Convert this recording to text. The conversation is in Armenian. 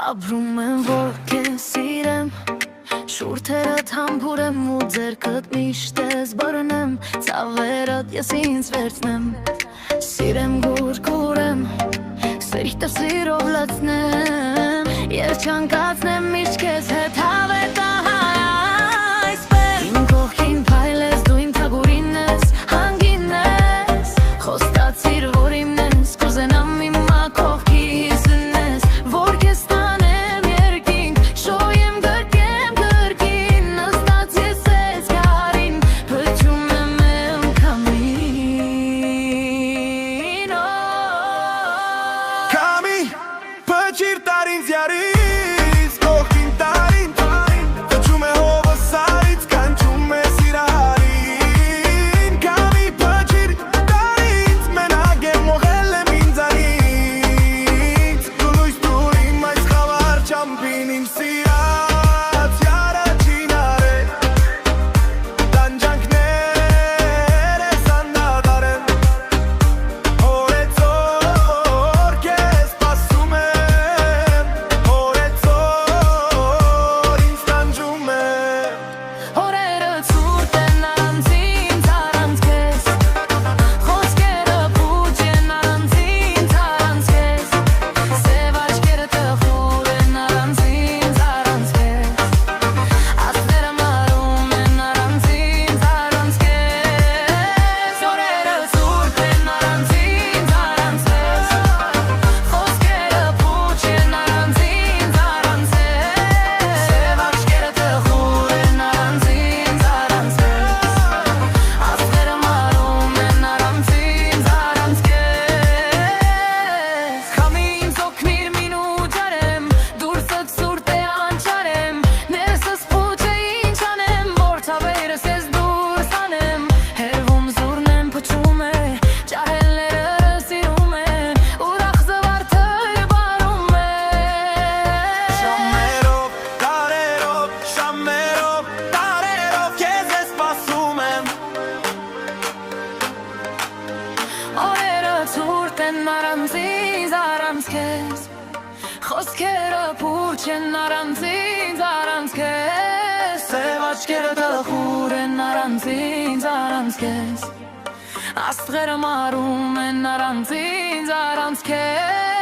Ապրում եմ, որ քեզ սիրեմ, շուրթերդ համբուրեմ ու ձեռքդ միշտ ես բռնեմ, ցավերդ ես ինձ վերցնեմ, սիրեմ գուրգուրեմ, սիրտը սիրով լցնեմ, երջանկացնեմ միշտ քեզ հետ հավետա այսպես, իմ կողքին փայլես, դու իմ թագուրին ես, հանգին ես, խոստացիր, որ իմն ես, կուզենամ իմ կողքիս ունես, որ քեզ տանեմ երկինք, շոյեմ գրկեմ գրկին, նստած ես ես գարին, փչում եմ քամին, Քամի, փչիր տարին զյարից, կողքին տարին, փչում է հովը սարից, կանչում է սիրահարին, Քամի, փչիր տարից, մենակ եմ ողել եմ ինձանից, դու լույս տուր իմ այս խավար չամփին, իմ սիրած յարաջին արել, տանջանքներ ես անդադար են, օրեցօր քեզ սպասում եմ, օրեցօր ինձ տանջում եմ, օրերը ցուրտ են առանց ինձ, առանց քեզ, խոսքերը փուչ են առանց ինձ, առանց քեզ, սև աչքերը տխուր են առանց ինձ, առանց քեզ, աստղերը մարում են առանց ինձ, առանց քեզ, օրերը ցուրտ են առանց ինձ, առանց քեզ, խոսքերը փուչ են առանց ինձ, առանց քեզ, սև աչքերը տխուր են առանց ինձ, առանց քեզ, աստղերը մարում են առանց ինձ, առանց քեզ, Քամի ինձ օգնիր մինուտ ջարեմ, դուրսդ սուրտ է անչարեմ, ներսս փուչ է ինչ անեմ, որ ցավերս ես դուրս անեմ, հերվում զուրն եմ փչում է, ջահելները սիրում են, ուրախ զվարթը բարում է, շամերով, տարերով քեզ ես սպասում եմ, օրերը ցուրտ են առանց ինձ, առանց քեզ, խոսքերը փուչ են առանց ինձ, առանց քեզ, սև աչքերը տխուր են առանց ինձ, առանց քեզ, աստղերը մարում են առանց ինձ, առանց քեզ